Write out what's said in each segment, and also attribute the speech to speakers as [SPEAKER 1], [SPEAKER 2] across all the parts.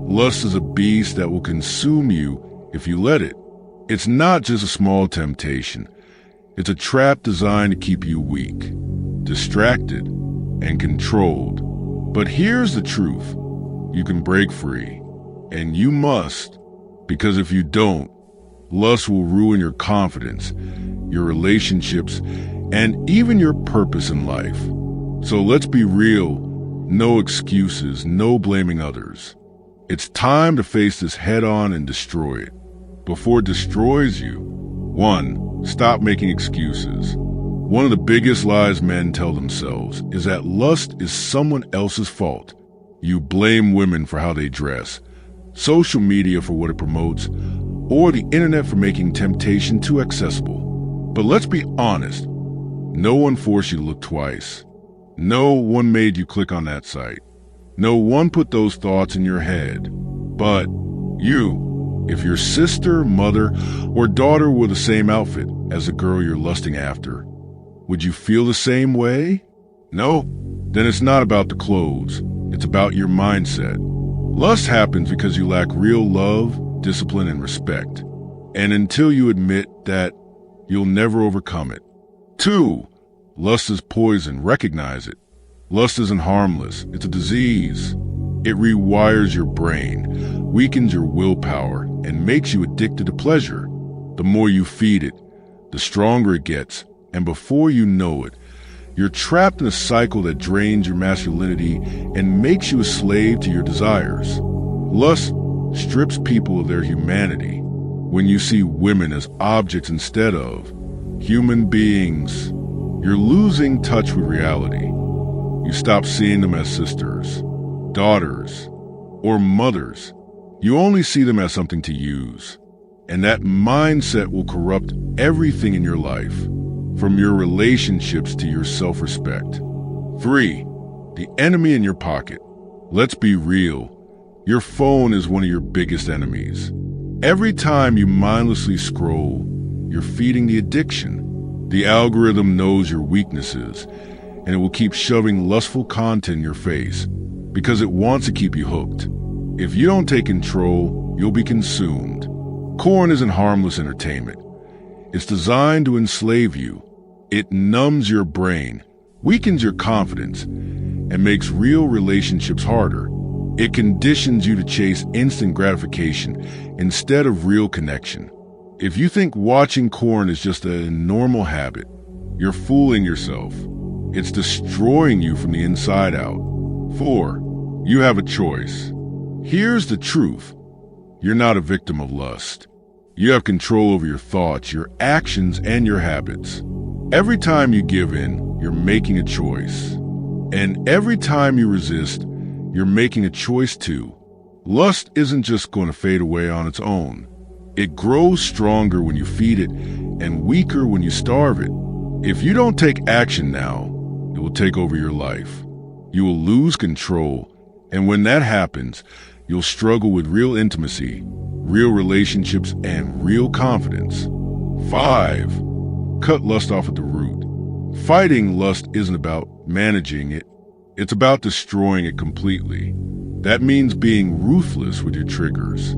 [SPEAKER 1] Lust is a beast that will consume you if you let it. It's not just a small temptation. It's a trap designed to keep you weak, distracted, and controlled. But here's the truth. You can break free. And you must, because if you don't, lust will ruin your confidence, your relationships, and even your purpose in life. So let's be real. No excuses, no blaming others. It's time to face this head-on and destroy it. Before it destroys you, 1. Stop making excuses. One of the biggest lies men tell themselves is that lust is someone else's fault. You blame women for how they dress, social media for what it promotes, or the internet for making temptation too accessible. But let's be honest, no one forced you to look twice. No one made you click on that site. No one put those thoughts in your head. But you, if your sister, mother, or daughter wore the same outfit as the girl you're lusting after, would you feel the same way? No? Then it's not about the clothes. It's about your mindset. Lust happens because you lack real love, discipline, and respect. And until you admit that, you'll never overcome it. 2. Lust is poison. Recognize it. Lust isn't harmless. It's a disease. It rewires your brain, weakens your willpower, and makes you addicted to pleasure. The more you feed it, the stronger it gets, and before you know it, you're trapped in a cycle that drains your masculinity and makes you a slave to your desires. Lust strips people of their humanity. When you see women as objects instead of human beings, you're losing touch with reality. You stop seeing them as sisters, daughters, or mothers. You only see them as something to use. And that mindset will corrupt everything in your life, from your relationships to your self-respect. 3. The enemy in your pocket. Let's be real. Your phone is one of your biggest enemies. Every time you mindlessly scroll, you're feeding the addiction. The algorithm knows your weaknesses, and it will keep shoving lustful content in your face because it wants to keep you hooked. If you don't take control, you'll be consumed. Porn isn't harmless entertainment. It's designed to enslave you. It numbs your brain, weakens your confidence, and makes real relationships harder. It conditions you to chase instant gratification instead of real connection. If you think watching porn is just a normal habit, you're fooling yourself. It's destroying you from the inside out. 4. You have a choice. Here's the truth. You're not a victim of lust. You have control over your thoughts, your actions, and your habits. Every time you give in, you're making a choice. And every time you resist, you're making a choice too. Lust isn't just going to fade away on its own. It grows stronger when you feed it and weaker when you starve it. If you don't take action now, it will take over your life. You will lose control, and when that happens, you'll struggle with real intimacy, real relationships, and real confidence. 5. Cut lust off at the root. Fighting lust isn't about managing it. It's about destroying it completely. That means being ruthless with your triggers.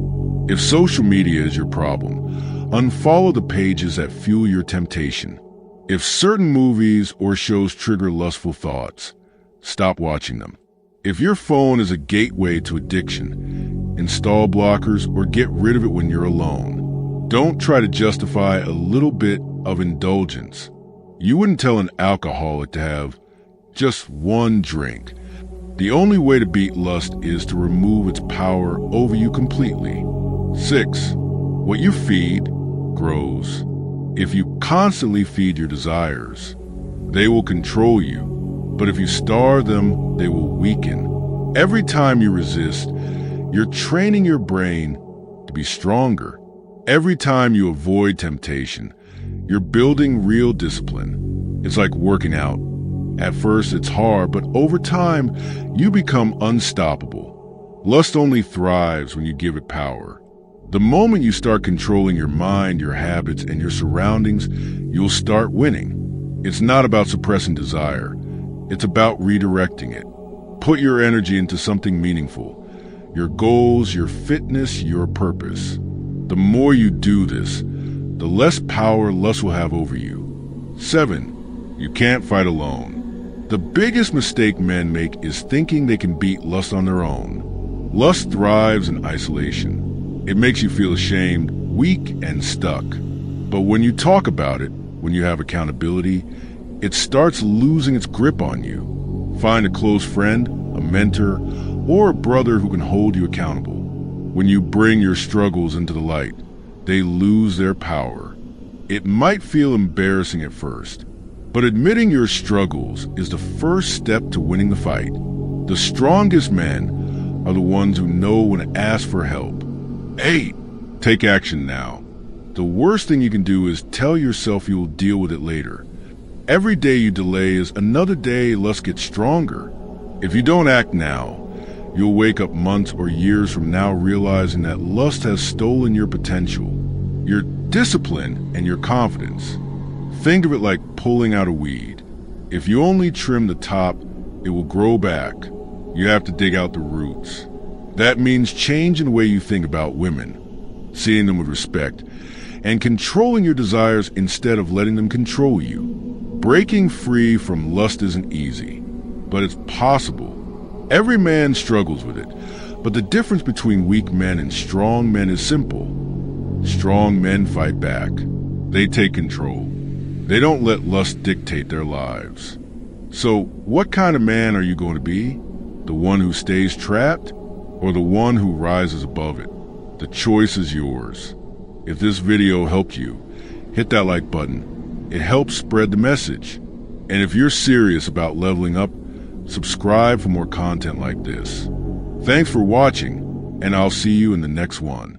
[SPEAKER 1] If social media is your problem, unfollow the pages that fuel your temptation. If certain movies or shows trigger lustful thoughts, stop watching them. If your phone is a gateway to addiction, install blockers or get rid of it when you're alone. Don't try to justify a little bit of indulgence. You wouldn't tell an alcoholic to have just one drink. The only way to beat lust is to remove its power over you completely. 6. What you feed grows. If you constantly feed your desires, they will control you. But if you starve them, they will weaken. Every time you resist, you're training your brain to be stronger. Every time you avoid temptation, you're building real discipline. It's like working out. At first, it's hard, but over time, you become unstoppable. Lust only thrives when you give it power. The moment you start controlling your mind, your habits, and your surroundings, you'll start winning. It's not about suppressing desire. It's about redirecting it. Put your energy into something meaningful. your goals, your fitness, your purpose. The more you do this, the less power lust will have over you. 7. You can't fight alone. The biggest mistake men make is thinking they can beat lust on their own. Lust thrives in isolation. It makes you feel ashamed, weak, and stuck. But when you talk about it, when you have accountability, it starts losing its grip on you. Find a close friend, a mentor, or a brother who can hold you accountable. When you bring your struggles into the light, they lose their power. It might feel embarrassing at first, but admitting your struggles is the first step to winning the fight. The strongest men are the ones who know when to ask for help. 8. Take action now. The worst thing you can do is tell yourself you will deal with it later. Every day you delay is another day lust gets stronger. If you don't act now, you'll wake up months or years from now realizing that lust has stolen your potential, your discipline, and your confidence. Think of it like pulling out a weed. If you only trim the top, it will grow back. You have to dig out the roots. That means changing the way you think about women, seeing them with respect, and controlling your desires instead of letting them control you. Breaking free from lust isn't easy, but it's possible. Every man struggles with it, but the difference between weak men and strong men is simple. Strong men fight back. They take control. They don't let lust dictate their lives. So, what kind of man are you going to be? The one who stays trapped, or the one who rises above it? The choice is yours. If this video helped you, hit that like button. It helps spread the message. And if you're serious about leveling up, subscribe for more content like this. Thanks for watching, and I'll see you in the next one.